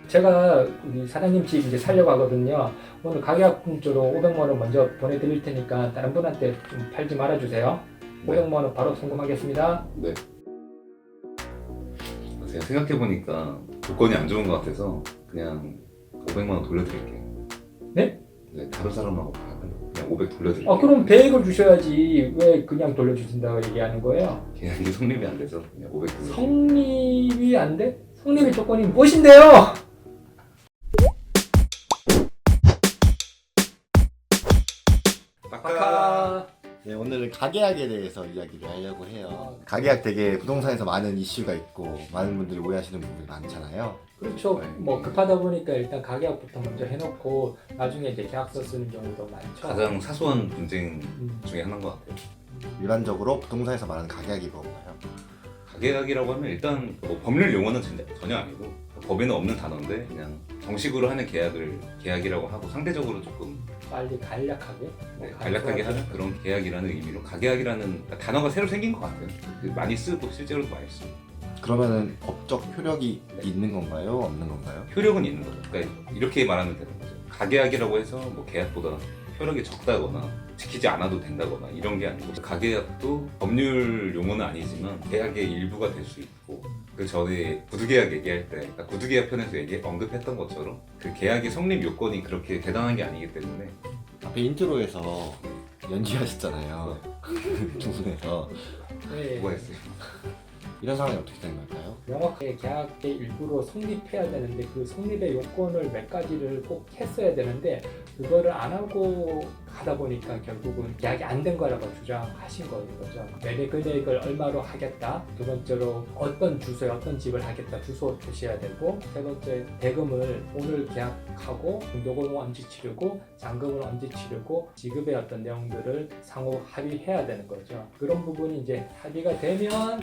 제가 우리 사장님 집 이제 살려고 하거든요. 오늘 가계약금조로 500만 원 먼저 보내드릴 테니까 다른 분한테 좀 팔지 말아주세요. 500만 원 바로 송금하겠습니다. 네. 제가 생각해보니까 조건이 안 좋은 것 같아서 그냥 500만 원 돌려드릴게요. 네? 네, 다른 사람하고 그냥 500 돌려드릴게요. 그럼 100을 주셔야지 왜 그냥 돌려주신다고 얘기하는 거예요? 계약이 성립이 안 돼서 그냥 500 돌려드릴게요. 성립이 안 돼? 성립의 조건이 무엇인데요? 아까 네, 오늘은 가계약에 대해서 이야기를 하려고 해요. 가계약 되게 부동산에서 많은 이슈가 있고 많은 분들이 오해하시는 부분이 많잖아요. 그렇죠. 뭐 급하다 보니까 일단 가계약부터 먼저 해놓고 나중에 이제 계약서 쓰는 경우도 많죠. 가장 사소한 분쟁 중에 하나인 것 같아요. 일반적으로 부동산에서 말하는 가계약이 뭔가요? 가계약이라고 하면 일단 뭐 법률 용어는 전혀 아니고 법에는 없는 단어인데 그냥 정식으로 하는 계약을 계약이라고 하고 상대적으로 조금 빨리 간략하게 간략하게 하는 그런 계약이라는 의미로 가계약이라는 단어가 새로 생긴 것 같아요. 많이 쓰고 실제로도 많이 쓰고 그러면은 법적 효력이 있는 건가요? 없는 건가요? 효력은 있는 거죠. 그러니까 이렇게 말하면 되는 거죠. 가계약이라고 해서 뭐 계약보다 효력이 적다거나 지키지 않아도 된다거나 이런 게 아니고 가계약도 법률 용어는 아니지만 계약의 일부가 될 수 있고 그 전에 구두계약 얘기할 때 그러니까 구두계약 편에서 언급했던 것처럼 그 계약의 성립 요건이 그렇게 대단한 게 아니기 때문에 앞에 인트로에서 연기하셨잖아요. 두 분에서 네. 뭐가 있어요? 이런 상황이 어떻게 되는 걸까요? 명확하게 계약의 일부로 성립해야 되는데 그 성립의 요건을 몇 가지를 꼭 했어야 되는데 그거를 안 하고 하다 보니까 결국은 계약이 안 된 거라고 주장하신 거죠. 매매 금액을 얼마로 하겠다. 두 번째로 어떤 주소에 어떤 집을 하겠다. 주소 표시해야 되고 세 번째 대금을 오늘 계약하고 등록은 언제 치르고 잔금은 언제 치르고 지급의 어떤 내용들을 상호 합의해야 되는 거죠. 그런 부분이 이제 합의가 되면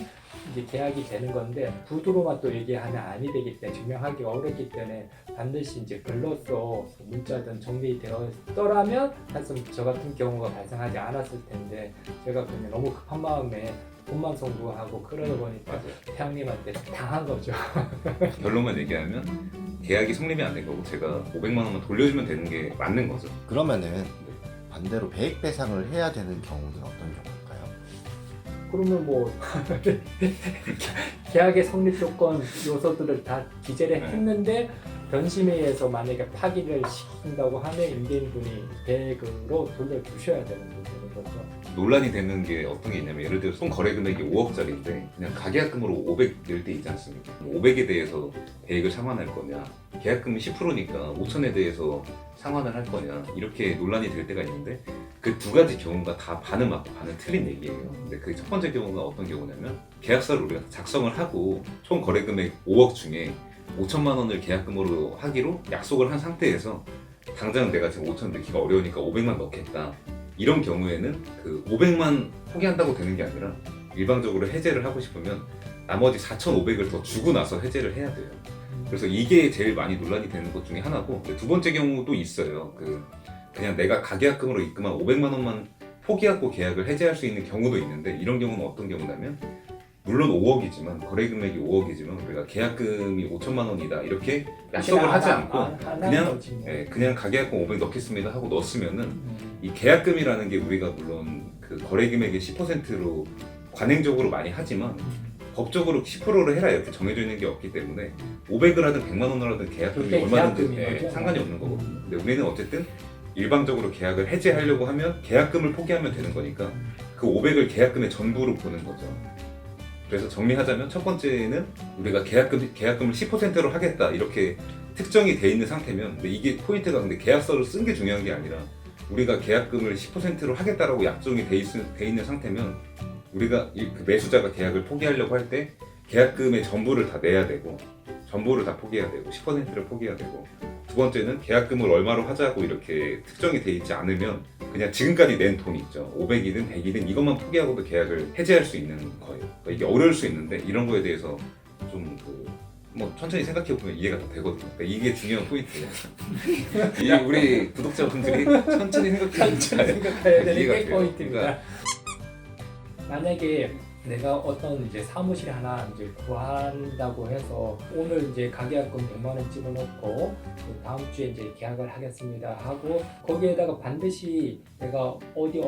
이제 계약이 되는 건데 구두로만 또 얘기하면 아니 되기 때문에 증명하기가 어렵기 때문에 반드시 이제 글로써 문자든 정리되었더라면 사실 저 같은 경우가 발생하지 않았을 텐데 제가 그냥 너무 급한 마음에 돈만 송부하고 그러다 보니까 맞아요. 태양님한테 당한 거죠. 결론만 얘기하면 계약이 성립이 안 된 거고 제가 500만 원만 돌려주면 되는 게 맞는 거죠. 그러면은 반대로 배액 배상을 해야 되는 경우는 어떤 경우일까요? 그러면 뭐 계약의 성립 조건 요소들을 다 기재를 했는데 변심회에서 만약에 파기를 시킨다고 하면 임대인분이 계획으로 돌려주셔야 되는 부분인 거죠. 논란이 되는 게 어떤 게 있냐면 예를 들어 총 거래 금액이 5억짜리인데 그냥 가계약금으로 500 낼 때 있지 않습니까? 500에 대해서 배액을 상환할 거냐 계약금이 10%니까 5천에 대해서 상환을 할 거냐 이렇게 논란이 될 때가 있는데 그 두 가지 경우가 다 반은 맞고 반은 틀린 얘기예요. 근데 그 첫 번째 경우가 어떤 경우냐면 계약서를 우리가 작성을 하고 총 거래 금액 5억 중에 5천만 원을 계약금으로 하기로 약속을 한 상태에서 당장 내가 지금 5천 넣기가 어려우니까 500만 넣겠다. 이런 경우에는 그 500만 포기한다고 되는 게 아니라 일방적으로 해제를 하고 싶으면 나머지 4,500을 더 주고 나서 해제를 해야 돼요. 그래서 이게 제일 많이 논란이 되는 것 중에 하나고 두 번째 경우도 있어요. 그냥 내가 가계약금으로 입금한 500만 원만 포기하고 계약을 해제할 수 있는 경우도 있는데 이런 경우는 어떤 경우냐면 물론 5억이지만 거래 금액이 5억이지만 우리가 계약금이 5천만 원이다 이렇게 약속을 하지 않고 그냥 가계약금 500 넣겠습니다 하고 넣었으면은 이 계약금이라는 게 우리가 물론 그 거래 금액의 10%로 관행적으로 많이 하지만 법적으로 10%를 해라 이렇게 정해져 있는 게 없기 때문에 500을 하든 100만 원을 하든 계약금이 얼마든지 상관이 없는 거거든요. 근데 우리는 어쨌든 일방적으로 계약을 해제하려고 하면 계약금을 포기하면 되는 거니까 그 500을 계약금의 전부로 보는 거죠. 그래서 정리하자면 첫 번째는 우리가 계약금을 10%로 하겠다 이렇게 특정이 돼 있는 상태면 근데 이게 포인트가 근데 계약서를 쓴 게 중요한 게 아니라 우리가 계약금을 10%로 하겠다라고 약정이 돼 있는 상태면 우리가 그 매수자가 계약을 포기하려고 할 때 계약금의 전부를 다 내야 되고 전부를 다 포기해야 되고 10%를 포기해야 되고 두 번째는 계약금을 얼마로 하자고 이렇게 특정이 돼 있지 않으면 그냥 지금까지 낸 돈 있죠. 500이든 100이든 이것만 포기하고도 계약을 해제할 수 있는 거예요. 그러니까 이게 어려울 수 있는데 이런 거에 대해서 좀 뭐 천천히 생각해 보면 이해가 더 되거든요. 그러니까 이게 중요한 포인트예요. 우리 구독자분들이 천천히 생각해야 되는 생각해야 되는 게 포인트입니다. 만약에 내가 어떤 이제 사무실 하나 이제 구한다고 해서 오늘 이제 가계약금 100만 원 집어넣고 그 다음 주에 이제 계약을 하겠습니다 하고 거기에다가 반드시 내가 어디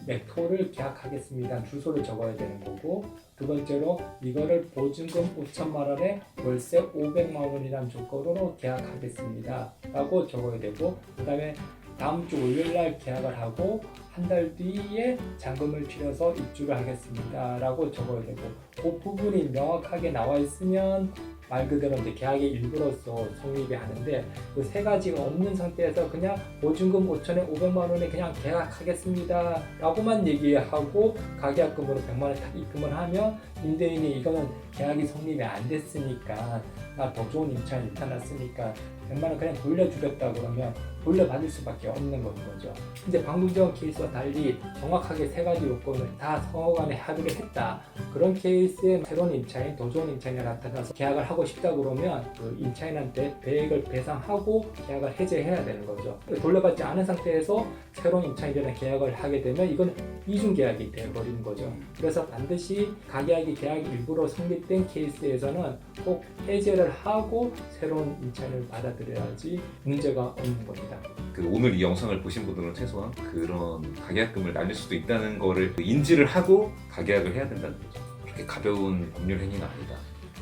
맥토를 계약하겠습니다 주소를 적어야 되는 거고, 두 번째로 이거를 보증금 5천만 원에 월세 500만 원이라는 조건으로 계약하겠습니다 라고 적어야 되고, 그 다음에 다음 주 월요일 날 계약을 하고 한 달 뒤에 잔금을 치러서 입주를 하겠습니다 라고 적어야 되고, 그 부분이 명확하게 나와 있으면 말 그대로 이제 계약의 일부로서 성립이 하는데, 그 세 가지가 없는 상태에서 그냥 보증금 5천에 500만 원에 그냥 계약하겠습니다 라고만 얘기하고 가계약금으로 100만 원 딱 입금을 하면 임대인이 이거는 계약이 성립이 안 됐으니까 나 더 좋은 임차인 일단 났으니까 100만 원 그냥 돌려주겠다 그러면 돌려받을 수밖에 없는 거죠. 근데 방금 전 케이스와 달리 정확하게 세 가지 요건을 다 서로 간에 합의를 했다. 그런 케이스에 새로운 임차인, 더 좋은 임차인이 나타나서 계약을 하고 싶다 그러면 그 임차인한테 배액을 배상하고 계약을 해제해야 되는 거죠. 돌려받지 않은 상태에서 새로운 임차인이랑 계약을 하게 되면 이건 이중 계약이 되어버리는 거죠. 그래서 반드시 가계약이 계약 일부로 성립된 케이스에서는 꼭 해제를 하고 새로운 임차인을 받아들여야지 문제가 없는 겁니다. 그 오늘 이 영상을 보신 분들은 최소한 그런 가계약금을 날릴 수도 있다는 거를 인지를 하고 가계약을 해야 된다는 거죠. 그렇게 가벼운 법률 행위는 아니다.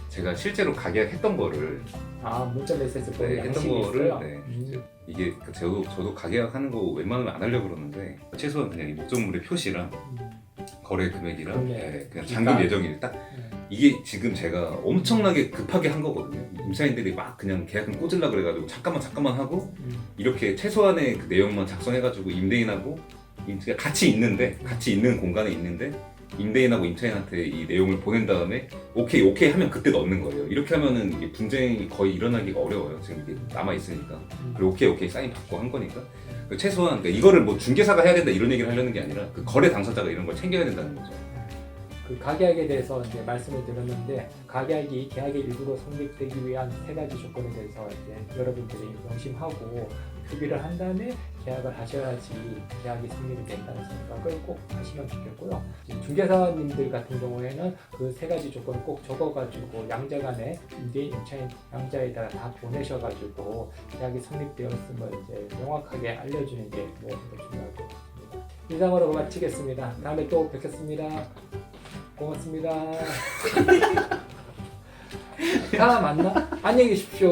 제가 실제로 가계약했던 거를 문자 메시지 보내 네, 했던 양식이 거를 있어요? 네, 이게 저도 가계약하는 거 웬만하면 안 하려고 그러는데 최소한 그냥 이 목적물의 표시랑 거래 금액이랑 금액, 네, 그냥 기간. 잔금 예정일 딱 이게 지금 제가 엄청나게 급하게 한 거거든요. 임차인들이 막 그냥 계약금 꽂으려고 그래가지고 잠깐만 하고 이렇게 최소한의 그 내용만 작성해가지고 임대인하고 같이 있는 공간에 있는데 임대인하고 임차인한테 이 내용을 보낸 다음에 오케이 하면 그때 넣는 거예요. 이렇게 하면은 이게 분쟁이 거의 일어나기가 어려워요. 지금 이게 남아 있으니까. 그리고 오케이 사인 받고 한 거니까. 최소한 그러니까 이거를 뭐 중개사가 해야 된다 이런 얘기를 하려는 게 아니라 그 거래 당사자가 이런 걸 챙겨야 된다는 거죠. 그 가계약에 대해서 이제 말씀을 드렸는데, 가계약이 계약의 일부로 성립되기 위한 세 가지 조건에 대해서 이제 여러분들이 명심하고 협의를 한 다음에 계약을 하셔야지 계약이 성립이 된다는 생각을 꼭 하시면 좋겠고요. 중개사님들 같은 경우에는 그 세 가지 조건을 꼭 적어가지고 양자간에 임대인, 임차인 양자에다가 다 보내셔가지고 계약이 성립되었음을 이제 명확하게 알려주는 게 무엇보다 중요할 것 같습니다. 이상으로 마치겠습니다. 다음에 또 뵙겠습니다. 고맙습니다. 다 맞나? 안녕히 계십시오.